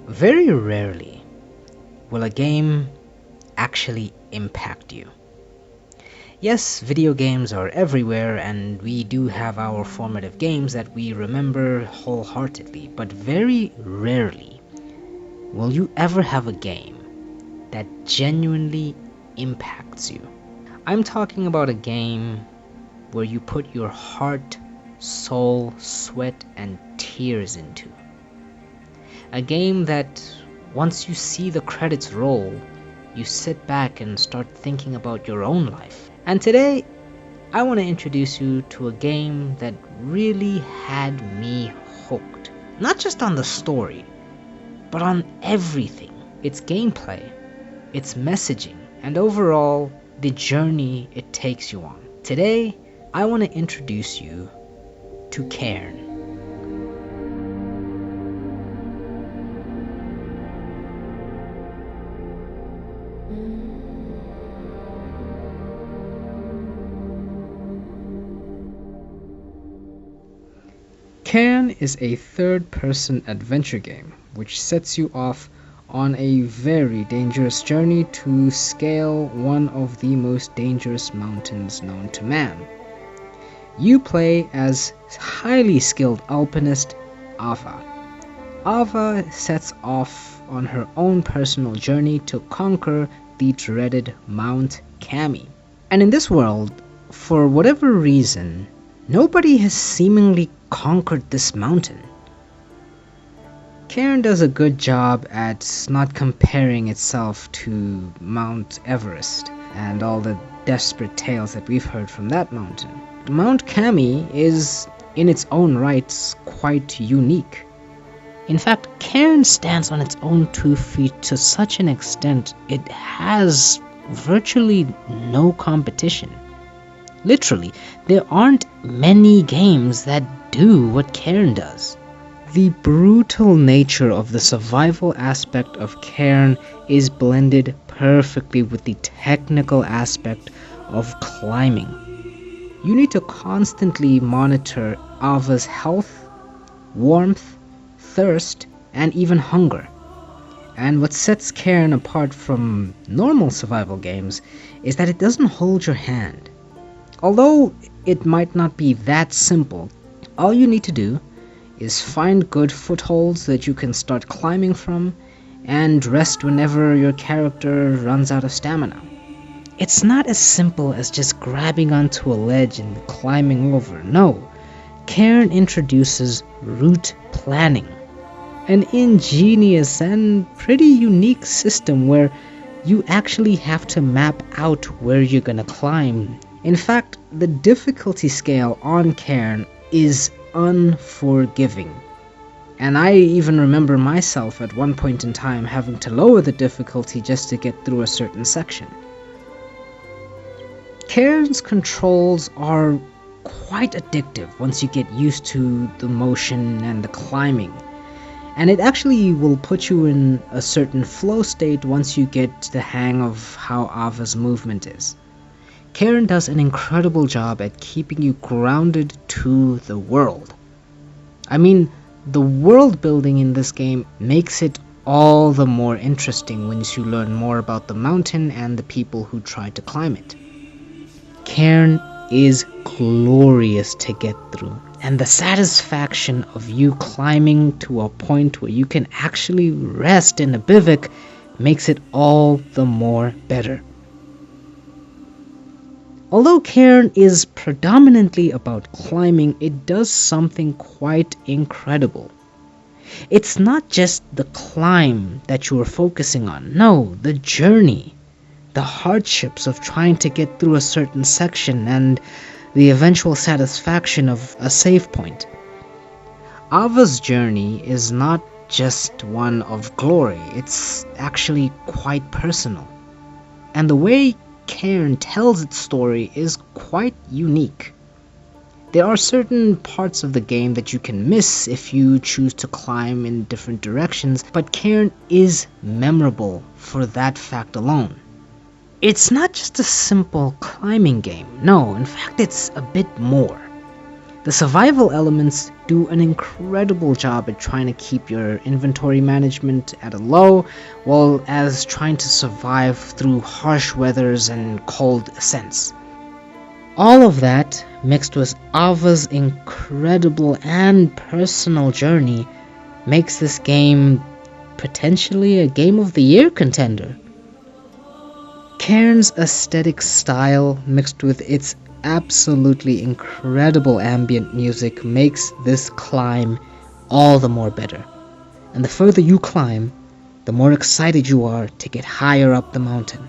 Very rarely will a game actually impact you. Yes, video games are everywhere, and we do have our formative games that we remember wholeheartedly, but very rarely will you ever have a game that genuinely impacts you. I'm talking about a game where you put your heart, soul, sweat, and tears into. A game that, once you see the credits roll, you sit back and start thinking about your own life. And today, I want to introduce you to a game that really had me hooked. Not just on the story, but on everything. Its gameplay, its messaging, and overall, the journey it takes you on. Today, I want to introduce you to Cairn. Cairn is a third-person adventure game which sets you off on a very dangerous journey to scale one of the most dangerous mountains known to man. You play as highly skilled alpinist Ava. Ava sets off on her own personal journey to conquer the dreaded Mount Kami. And in this world, for whatever reason, nobody has seemingly conquered this mountain. Cairn does a good job at not comparing itself to Mount Everest and all the desperate tales that we've heard from that mountain. Mount Kami is, in its own rights, quite unique. In fact, Cairn stands on its own 2 feet to such an extent it has virtually no competition. Literally, there aren't many games that do what Cairn does. The brutal nature of the survival aspect of Cairn is blended perfectly with the technical aspect of climbing. You need to constantly monitor Ava's health, warmth, thirst, and even hunger. And what sets Cairn apart from normal survival games is that it doesn't hold your hand. Although it might not be that simple, all you need to do is find good footholds that you can start climbing from and rest whenever your character runs out of stamina. It's not as simple as just grabbing onto a ledge and climbing over. No, Cairn introduces route planning, an ingenious and pretty unique system where you actually have to map out where you're gonna climb. In fact, the difficulty scale on Cairn is unforgiving. And I even remember myself at one point in time having to lower the difficulty just to get through a certain section. Cairn's controls are quite addictive once you get used to the motion and the climbing. And it actually will put you in a certain flow state once you get the hang of how Ava's movement is. Cairn does an incredible job at keeping you grounded to the world. I mean, the world building in this game makes it all the more interesting once you learn more about the mountain and the people who try to climb it. Cairn is glorious to get through, and the satisfaction of you climbing to a point where you can actually rest in a bivouac makes it all the more better. Although Cairn is predominantly about climbing, it does something quite incredible. It's not just the climb that you are focusing on, no, the journey, the hardships of trying to get through a certain section, and the eventual satisfaction of a save point. Ava's journey is not just one of glory, it's actually quite personal. And the way Cairn tells its story is quite unique. There are certain parts of the game that you can miss if you choose to climb in different directions, but Cairn is memorable for that fact alone. It's not just a simple climbing game, no, in fact it's a bit more. The survival elements do an incredible job at trying to keep your inventory management at a low, while as trying to survive through harsh weathers and cold ascents. All of that, mixed with Ava's incredible and personal journey, makes this game potentially a Game of the Year contender. Cairn's aesthetic style, mixed with its absolutely incredible ambient music, makes this climb all the more better. And the further you climb, the more excited you are to get higher up the mountain.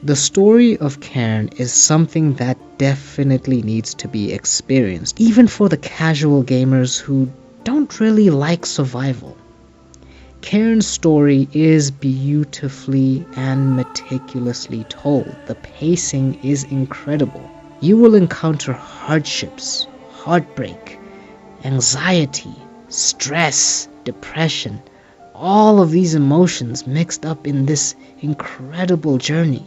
The story of Cairn is something that definitely needs to be experienced, even for the casual gamers who don't really like survival. Cairn's story is beautifully and meticulously told. The pacing is incredible. You will encounter hardships, heartbreak, anxiety, stress, depression, all of these emotions mixed up in this incredible journey.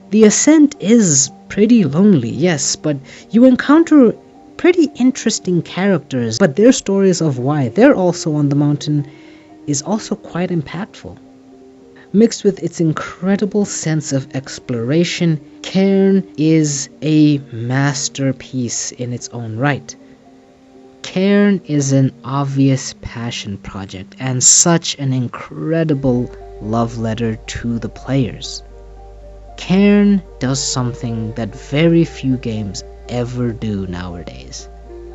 The ascent is pretty lonely, yes, but you encounter pretty interesting characters, but their stories of why they're also on the mountain is also quite impactful. Mixed with its incredible sense of exploration, Cairn is a masterpiece in its own right. Cairn is an obvious passion project and such an incredible love letter to the players. Cairn does something that very few games ever do nowadays.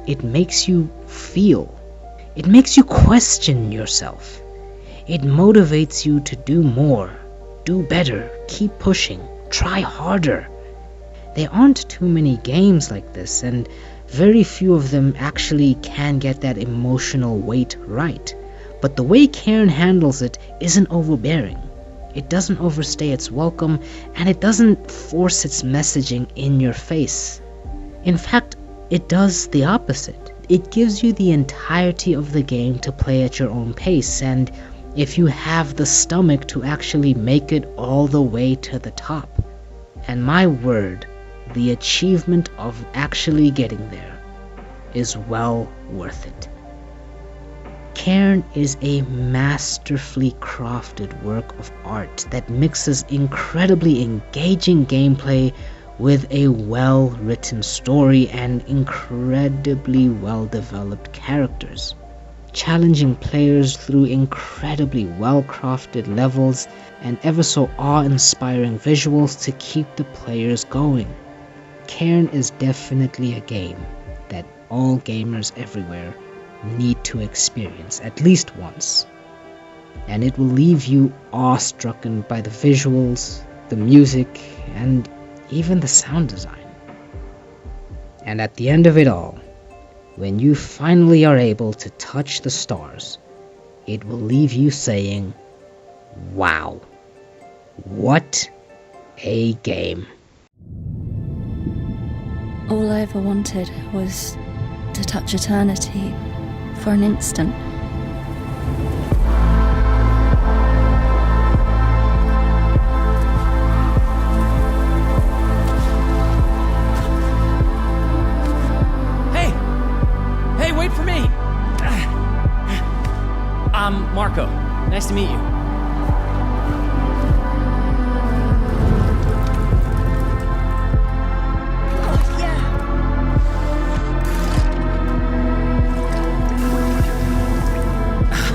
It makes you feel. It makes you question yourself. It motivates you to do more, do better, keep pushing, try harder. There aren't too many games like this, and very few of them actually can get that emotional weight right. But the way Cairn handles it isn't overbearing. It doesn't overstay its welcome, and it doesn't force its messaging in your face. In fact, it does the opposite. It gives you the entirety of the game to play at your own pace, and if you have the stomach to actually make it all the way to the top. And my word, the achievement of actually getting there is well worth it. Cairn is a masterfully crafted work of art that mixes incredibly engaging gameplay with a well-written story and incredibly well-developed characters, challenging players through incredibly well-crafted levels and ever so awe-inspiring visuals to keep the players going. Cairn is definitely a game that all gamers everywhere need to experience at least once, and it will leave you awe-stricken by the visuals, the music, and even the sound design. And at the end of it all, when you finally are able to touch the stars, it will leave you saying, wow, what a game. All I ever wanted was to touch eternity for an instant. Hey, wait for me! I'm Marco. Nice to meet you.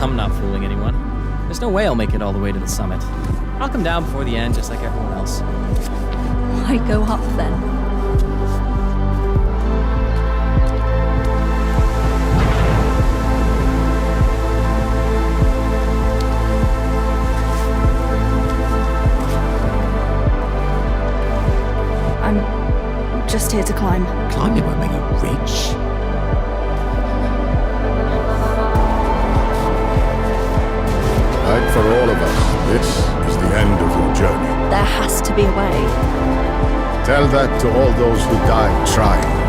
I'm not fooling anyone. There's no way I'll make it all the way to the summit. I'll come down before the end just like everyone else. Why go up then? I'm just here to climb. Climbing won't make you rich. Like for all of us, this is the end of your journey. There has to be a way. Tell that to all those who died trying.